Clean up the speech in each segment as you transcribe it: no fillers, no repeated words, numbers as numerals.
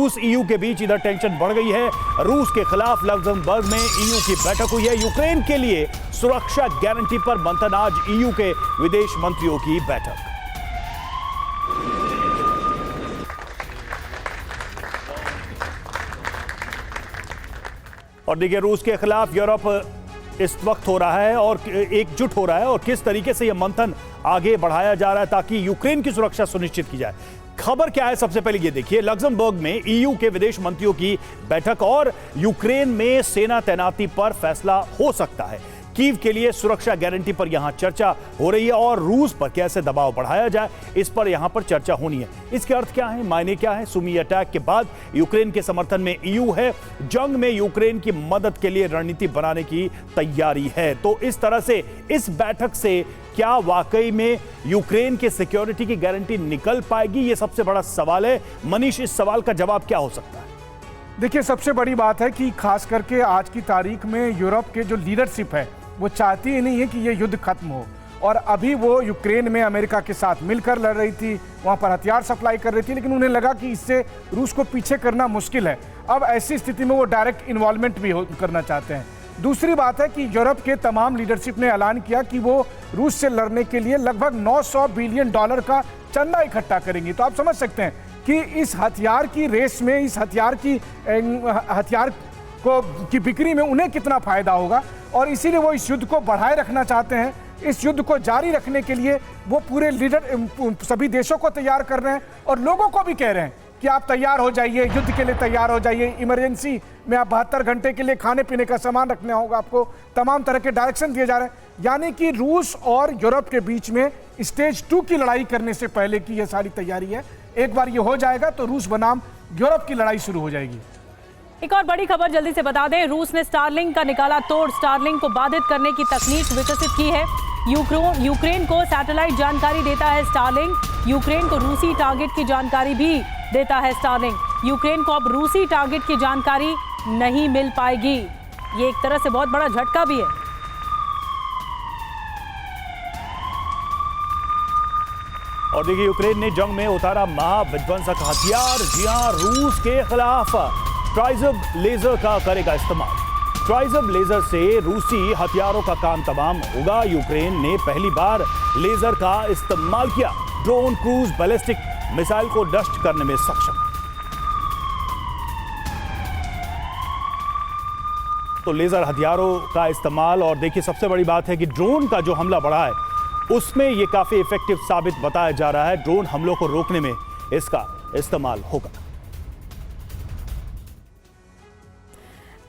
रूस ईयू के बीच इधर टेंशन बढ़ गई है। रूस के खिलाफ लक्जमबर्ग में ईयू की बैठक हुई है। यूक्रेन के लिए सुरक्षा गारंटी पर मंथन, आज ईयू के विदेश मंत्रियों की बैठक। और देखिए, रूस के खिलाफ यूरोप इस वक्त हो रहा है और एकजुट हो रहा है, और किस तरीके से यह मंथन आगे बढ़ाया जा रहा है ताकि यूक्रेन की सुरक्षा सुनिश्चित की जाए। खबर क्या है, सबसे पहले ये देखिए, लक्जमबर्ग में ईयू के विदेश मंत्रियों की बैठक और यूक्रेन में सेना तैनाती पर फैसला हो सकता है। कीव के लिए सुरक्षा गारंटी पर यहां चर्चा हो रही है और रूस पर कैसे दबाव बढ़ाया जाए, इस पर यहां पर चर्चा होनी है। इसके अर्थ क्या है, मायने क्या है? सुमी अटैक के बाद यूक्रेन के समर्थन में ईयू है, जंग में यूक्रेन की मदद के लिए रणनीति बनाने की तैयारी है। तो इस तरह से इस बैठक से क्या वाकई में यूक्रेन के सिक्योरिटी की गारंटी निकल पाएगी, यह सबसे बड़ा सवाल है। मनीष, इस सवाल का जवाब क्या हो सकता है? देखिए, सबसे बड़ी बात है कि खास करके आज की तारीख में यूरोप के जो लीडरशिप है वो चाहती ही नहीं है कि ये युद्ध खत्म हो। और अभी वो यूक्रेन में अमेरिका के साथ मिलकर लड़ रही थी, वहाँ पर हथियार सप्लाई कर रही थी, लेकिन उन्हें लगा कि इससे रूस को पीछे करना मुश्किल है। अब ऐसी स्थिति में वो डायरेक्ट इन्वॉल्वमेंट भी करना चाहते हैं। दूसरी बात है कि यूरोप के तमाम लीडरशिप ने ऐलान किया कि वो रूस से लड़ने के लिए लगभग 900 बिलियन डॉलर का चंदा इकट्ठा करेंगी। तो आप समझ सकते हैं कि इस हथियार की रेस में, इस हथियार की बिक्री में उन्हें कितना फायदा होगा, और इसीलिए वो इस युद्ध को बढ़ाए रखना चाहते हैं। इस युद्ध को जारी रखने के लिए वो पूरे सभी देशों को तैयार कर रहे हैं और लोगों को भी कह रहे हैं कि आप तैयार हो जाइए, युद्ध के लिए तैयार हो जाइए। इमरजेंसी में आप 72 घंटे के लिए खाने पीने का सामान रखना होगा आपको, तमाम तरह के डायरेक्शन दिए जा रहे हैं। यानी कि रूस और यूरोप के बीच में स्टेज 2 की लड़ाई करने से पहले की यह सारी तैयारी है। एक बार ये हो जाएगा तो रूस बनाम यूरोप की लड़ाई शुरू हो जाएगी। एक और बड़ी खबर जल्दी से बता दें, रूस ने स्टारलिंक का निकाला तोड़। स्टारलिंक को बाधित करने की तकनीक विकसित की है। यूक्रेन को सैटेलाइट जानकारी देता है स्टारलिंक। यूक्रेन को रूसी टारगेट की जानकारी भी देता है स्टारलिंक। यूक्रेन को अब रूसी टारगेट की जानकारी नहीं मिल पाएगी। ये एक तरह से बहुत बड़ा झटका भी है। और देखिए, यूक्रेन ने जंग में उतारा महाविध्वंसक हथियार। जी हां, रूस के खिलाफ ट्राइजब लेजर का करेगा इस्तेमाल। ट्राइजब लेजर से रूसी हथियारों का काम तमाम होगा। यूक्रेन ने पहली बार लेजर का इस्तेमाल किया। ड्रोन, क्रूज, बैलिस्टिक मिसाइल को नष्ट करने में सक्षम है। तो लेजर हथियारों का इस्तेमाल, और देखिए सबसे बड़ी बात है कि ड्रोन का जो हमला बढ़ा है उसमें यह काफी इफेक्टिव साबित बताया जा रहा है। ड्रोन हमलों को रोकने में इसका इस्तेमाल होगा।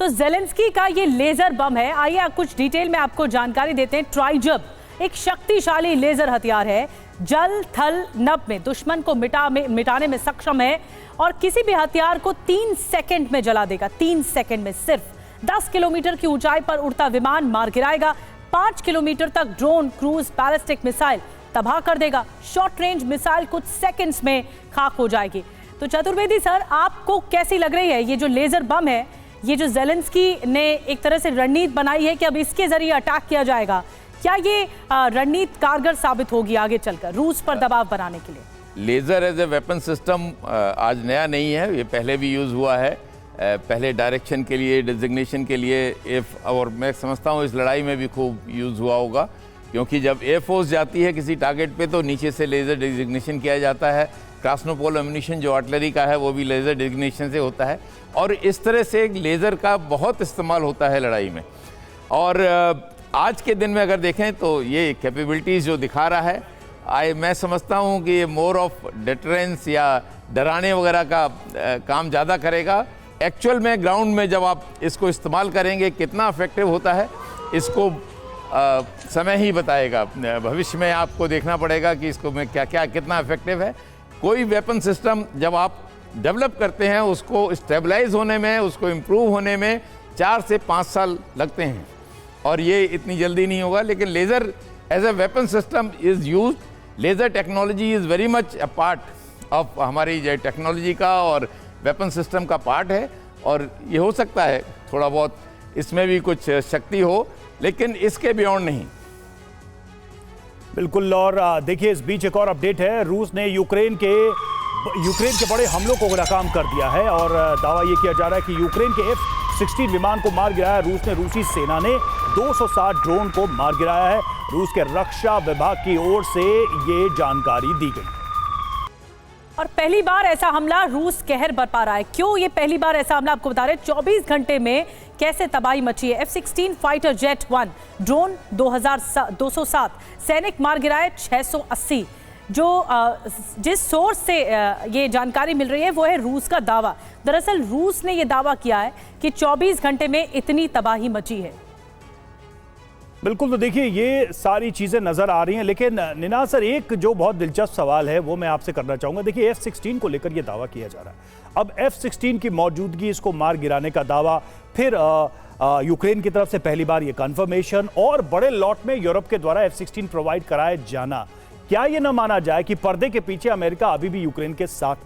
तो ज़ेलेंस्की का ये लेजर बम है। आइए कुछ डिटेल में आपको जानकारी देते हैं। ट्राइजब एक शक्तिशाली लेजर हथियार है। जल, थल, नभ में दुश्मन को मिटाने में सक्षम है और किसी भी हथियार को 3 सेकंड में जला देगा। 3 सेकंड में सिर्फ 10 किलोमीटर की ऊंचाई पर उड़ता विमान मार गिराएगा। 5 किलोमीटर तक ड्रोन, क्रूज, बैलिस्टिक मिसाइल तबाह कर देगा। शॉर्ट रेंज मिसाइल कुछ सेकंड्स में खाक हो जाएगी। तो चतुर्वेदी सर, आपको कैसी लग रही है ये जो लेजर बम है, ये जो ज़ेलेंस्की ने एक तरह से रणनीति बनाई है कि अब इसके जरिए अटैक किया जाएगा, क्या ये रणनीति कारगर साबित होगी आगे चलकर रूस पर दबाव बनाने के लिए? Laser as a weapon system आज नया नहीं है, ये पहले भी यूज़ हुआ है। पहले डायरेक्शन के लिए, डिजिग्नेशन के लिए, और मैं समझता हूँ इस लड़ाई में भी खूब यूज़ हुआ होगा, क्योंकि जब एयरफोर्स जाती है किसी टारगेट पे तो नीचे से लेज़र डिजिग्नेशन किया जाता है। क्रास्नोपोल एम्यूनिशन जो आर्टिलरी का है वो भी लेज़र डिजिग्नेशन से होता है, और इस तरह से लेज़र का बहुत इस्तेमाल होता है लड़ाई में। और आज के दिन में अगर देखें तो ये कैपेबिलिटीज़ जो दिखा रहा है, मैं समझता हूँ कि ये मोर ऑफ डिटरेंस या डराने वगैरह का काम ज़्यादा करेगा। एक्चुअल में ग्राउंड में जब आप इसको इस्तेमाल करेंगे कितना इफेक्टिव होता है, इसको समय ही बताएगा। भविष्य में आपको देखना पड़ेगा कि इसको में क्या क्या कितना इफेक्टिव है। कोई वेपन सिस्टम जब आप डेवलप करते हैं उसको स्टेबलाइज होने में, उसको इम्प्रूव होने में 4 से 5 साल लगते हैं, और ये इतनी जल्दी नहीं होगा। लेकिन laser as a weapon system is use, laser technology is very much a part of हमारी जो टेक्नोलॉजी का और वेपन सिस्टम का पार्ट है, और ये हो सकता है थोड़ा बहुत इसमें भी कुछ शक्ति हो, लेकिन इसके बियॉन्ड नहीं। बिल्कुल। और देखिए, इस बीच एक और अपडेट है। रूस ने यूक्रेन के यूक्रेन के बड़े हमलों को नाकाम कर दिया है और दावा यह किया जा रहा है कि यूक्रेन के F-16 विमान को मार गिराया रूस ने। रूसी सेना ने 260 ड्रोन को मार गिराया है। रूस के रक्षा विभाग की ओर से ये जानकारी दी गई। और पहली बार ऐसा हमला रूस कहर बरपा रहा है। क्यों ये पहली बार ऐसा हमला, आपको बता रहे हैं 24 घंटे में कैसे तबाही मची है। F-16 फाइटर जेट 1 ड्रोन 207 सैनिक मार गिराए 680। जो जिस सोर्स से ये जानकारी मिल रही है वो है रूस का दावा। दरअसल रूस ने ये दावा किया है कि 24 घंटे में इतनी तबाही मची है। बिल्कुल, तो देखिए ये सारी चीजें नजर आ रही हैं, लेकिन निनाज सर एक जो बहुत दिलचस्प सवाल है वो मैं आपसे करना चाहूंगा। देखिए F-16 को लेकर ये दावा किया जा रहा है। अब F-16 की मौजूदगी, इसको मार गिराने का दावा, फिर यूक्रेन की तरफ से पहली बार ये कंफर्मेशन और बड़े लॉट में यूरोप के द्वारा F-16 प्रोवाइड कराए जाना। क्या ये न माना जाए कि पर्दे के पीछे अमेरिका अभी भी यूक्रेन के साथ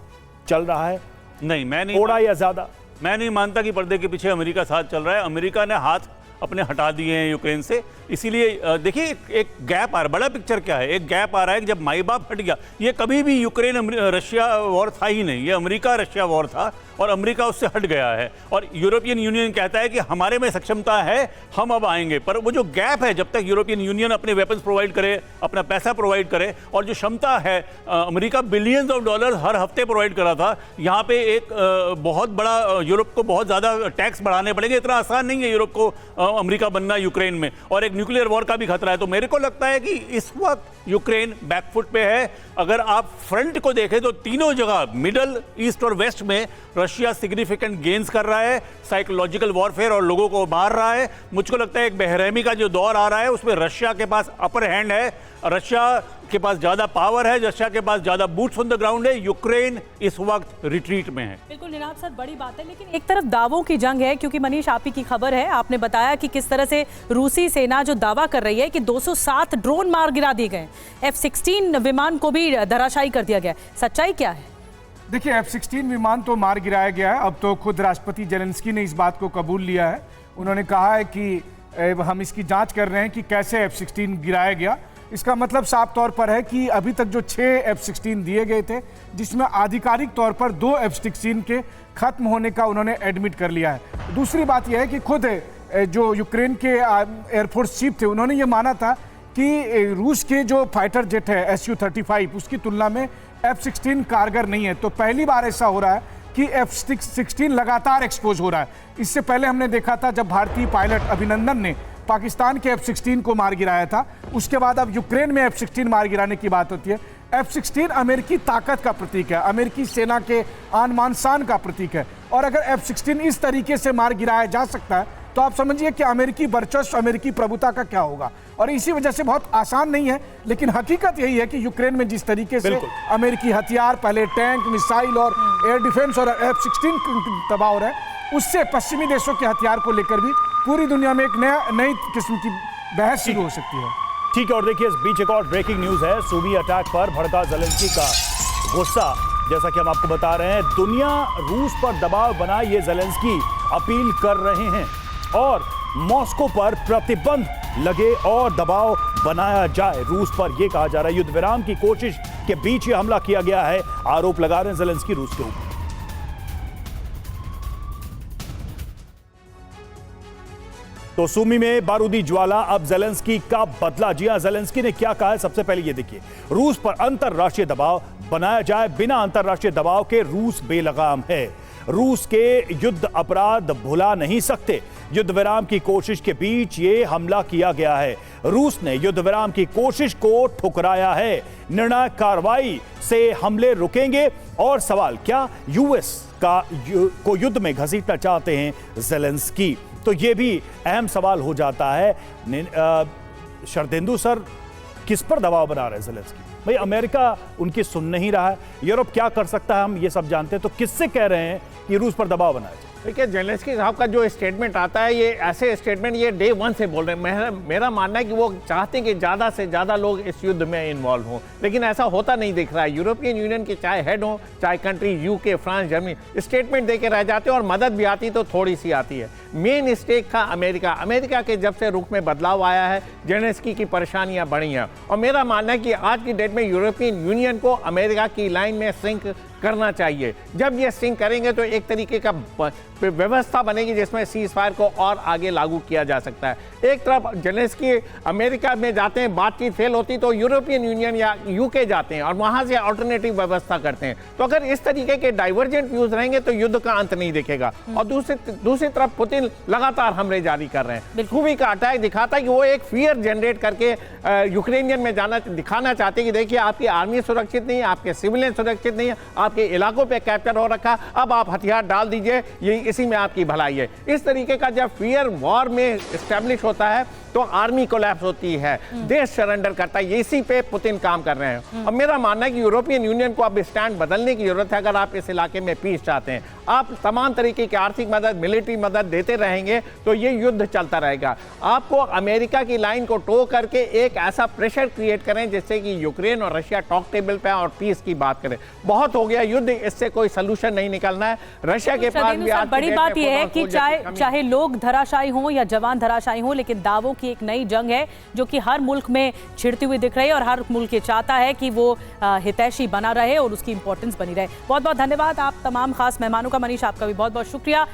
चल रहा है? नहीं, थोड़ा या ज्यादा मैं नहीं मानता कि पर्दे के पीछे अमेरिका साथ चल रहा है। अमेरिका ने हाथ अपने हटा दिए हैं यूक्रेन से। इसीलिए देखिए एक गैप आ रहा है। बड़ा पिक्चर क्या है, एक गैप आ रहा है कि जब माई बाप हट गया, ये कभी भी यूक्रेन रशिया वॉर था ही नहीं, ये अमेरिका रशिया वॉर था और अमेरिका उससे हट गया है। और यूरोपियन यूनियन कहता है कि हमारे में सक्षमता है, हम अब आएंगे। पर वो जो गैप है, जब तक यूरोपियन यूनियन अपने वेपन्स प्रोवाइड करे, अपना पैसा प्रोवाइड करे, और जो क्षमता है अमेरिका बिलियंस ऑफ डॉलर हर हफ्ते प्रोवाइड करा था, यहाँ पे एक बहुत बड़ा यूरोप को बहुत ज़्यादा टैक्स बढ़ाने पड़ेंगे। इतना आसान नहीं है यूरोप को अमेरिका बनना यूक्रेन में, और एक न्यूक्लियर वॉर का भी खतरा है। तो मेरे को लगता है कि इस वक्त यूक्रेन बैकफुट पे है। अगर आप फ्रंट को देखें तो तीनों जगह मिडल ईस्ट और वेस्ट में रशिया सिग्निफिकेंट गेन्स कर रहा है, साइकोलॉजिकल वॉरफेयर और लोगों को मार रहा है। मुझको लगता है एक बेरहमी का जो दौर आ रहा है उसमें रशिया के पास अपर हैंड है, रशिया के पास ज्यादा पावर है, रशिया के पास ज्यादा बूट्स ऑन द ग्राउंड है। यूक्रेन इस वक्त रिट्रीट में है। बिल्कुल निनाब सर, बड़ी बात है, लेकिन एक तरफ दावों की जंग है, क्योंकि मनीष आप ही की खबर है, आपने बताया कि किस तरह से रूसी सेना जो दावा कर रही है कि 207 ड्रोन मार गिरा दिए गए, F-16 विमान को भी धराशायी कर दिया गया। सच्चाई क्या है? देखिए F-16 विमान तो मार गिराया गया है। अब तो खुद राष्ट्रपति जेलेंस्की ने इस बात को कबूल लिया है। उन्होंने कहा है कि हम इसकी जांच कर रहे हैं कि कैसे F-16 गिराया गया। इसका मतलब साफ तौर पर है कि अभी तक जो 6 F-16 दिए गए थे, जिसमें आधिकारिक तौर पर 2 F-16 के खत्म होने का उन्होंने एडमिट कर लिया है। दूसरी बात यह है कि खुद जो यूक्रेन के एयरफोर्स चीफ थे, उन्होंने ये माना था कि रूस के जो फाइटर जेट है Su-35 उसकी तुलना में F-16 कारगर नहीं है। तो पहली बार ऐसा हो रहा है कि F-16 लगातार एक्सपोज हो रहा है। इससे पहले हमने देखा था जब भारतीय पायलट अभिनंदन ने पाकिस्तान के F-16 को मार गिराया था, उसके बाद अब यूक्रेन में F-16 मार गिराने की बात होती है। F-16 अमेरिकी ताकत का प्रतीक है, अमेरिकी सेना के आन मान शान का प्रतीक है। और अगर F-16 इस तरीके से मार गिराया जा सकता है तो आप समझिए कि अमेरिकी वर्चस्व, अमेरिकी प्रभुता का क्या होगा। और इसी वजह से बहुत आसान नहीं है, लेकिन हकीकत यही है कि यूक्रेन में जिस तरीके से अमेरिकी हथियार, पहले टैंक, मिसाइल और एयर डिफेंस और F-16 तबाह हो रहा है, उससे पश्चिमी देशों के हथियार को लेकर भी पूरी दुनिया में एक नई किस्म की बहस शुरू हो सकती है। ठीक है, और देखिए इस बीच एक और ब्रेकिंग न्यूज है। सूमी अटैक पर भड़का ज़ेलेंस्की का गुस्सा। जैसा कि हम आपको बता रहे हैं, दुनिया रूस पर दबाव बनाए ये ज़ेलेंस्की अपील कर रहे हैं और मॉस्को पर प्रतिबंध लगे और दबाव बनाया जाए रूस पर। यह कहा जा रहा है युद्ध विराम की कोशिश के बीच ये हमला किया गया है, आरोप लगा रहे हैं ज़ेलेंस्की रूस के ऊपर। तो सूमी में बारूदी ज्वाला, अब ज़ेलेंस्की का बदला। जी हां, ज़ेलेंस्की ने क्या कहा है, सबसे पहले ये देखिए। रूस पर अंतरराष्ट्रीय दबाव बनाया जाए, बिना अंतरराष्ट्रीय दबाव के रूस बेलगाम है। रूस के युद्ध अपराध भुला नहीं सकते। युद्ध विराम की कोशिश के बीच ये हमला किया गया है। रूस ने युद्ध विराम की कोशिश को ठुकराया है। निर्णायक कार्रवाई से हमले रुकेंगे। और सवाल, क्या यूएस को युद्ध में घसीटना चाहते हैं ज़ेलेंस्की? तो ये भी अहम सवाल हो जाता है। शरदेंदु सर, किस पर दबाव बना रहे हैं ज़ेलेंस्की? भाई अमेरिका उनकी सुन नहीं रहा है, यूरोप क्या कर सकता है हम ये सब जानते हैं। तो किससे कह रहे हैं कि रूस पर दबाव बनाया जाए? देखिए, ज़ेलेंस्की साहब का जो स्टेटमेंट आता है, ये ऐसे स्टेटमेंट ये डे 1 से बोल रहे हैं। मेरा मानना है कि वो चाहते हैं कि ज़्यादा से ज़्यादा लोग इस युद्ध में इन्वॉल्व हों, लेकिन ऐसा होता नहीं दिख रहा है। यूरोपियन यूनियन के चाहे हेड हो, चाहे country UK, France, Germany, statement दे के रह जाते हैं और मदद भी आती तो थोड़ी सी आती है। मेन स्टेक था अमेरिका। अमेरिका के जब से रुख में बदलाव आया है, ज़ेलेंस्की की परेशानियाँ बढ़ी हैं। और मेरा मानना है कि आज की डेट में यूरोपियन यूनियन को अमेरिका की लाइन में सिंक करना चाहिए। जब ये सिंक करेंगे तो एक तरीके का व्यवस्था बनेगी जिसमें सीज फायर को और आगे लागू किया जा सकता है। एक तरफ जेलेंस्की अमेरिका में जाते हैं, बातचीत फेल होती तो यूरोपियन यूनियन या यूके जाते हैं और वहां से अल्टरनेटिव व्यवस्था करते हैं। तो अगर इस तरीके के डाइवर्जेंट व्यूज रहेंगे तो युद्ध का अंत नहीं दिखेगा। और दूसरी तरफ पुतिन लगातार हमले जारी कर रहे हैं। खूबी का अटैक दिखाता है कि वो एक फियर जनरेट करके यूक्रेनियन में जाना दिखाना चाहते हैं कि देखिए आपकी आर्मी सुरक्षित नहीं है, आपके सिविलियन सुरक्षित नहीं है, आपके इलाकों पे कैप्चर हो रखा, अब आप हथियार डाल दीजिए, ये इसी में आपकी भलाई है। इस तरीके का जब फियर वॉर में एस्टेब्लिश होता है तो आर्मी कोलैप्स होती है, देश सरेंडर करता है। इसी पे पुतिन काम कर रहे हैं। अब मेरा मानना है कि यूरोपियन यूनियन को अब स्टैंड बदलने की जरूरत है। अगर आप इस इलाके में पीस चाहते हैं, आप तमाम तरीके की आर्थिक मदद, मिलिट्री मदद देते रहेंगे तो ये युद्ध चलता रहेगा। आपको अमेरिका की लाइन को टो करके एक ऐसा प्रेशर क्रिएट करें जिससे कि यूक्रेन और रशिया टॉक टेबल पे और पीस की बात करें। बहुत हो गया युद्ध, इससे कोई सोल्यूशन नहीं निकलना है। रशिया के पास भी आज बड़ी बात यह है कि चाहे लोग धराशायी हों या जवान धराशायी हों, लेकिन दावों की एक नई जंग है जो कि हर मुल्क में छिड़ती हुई दिख रही है और हर मुल्क ये चाहता है कि वो हितैषी बना रहे और उसकी इंपॉर्टेंस बनी रहे। बहुत बहुत धन्यवाद आप तमाम खास मेहमानों का। मनीष, आपका भी बहुत बहुत शुक्रिया।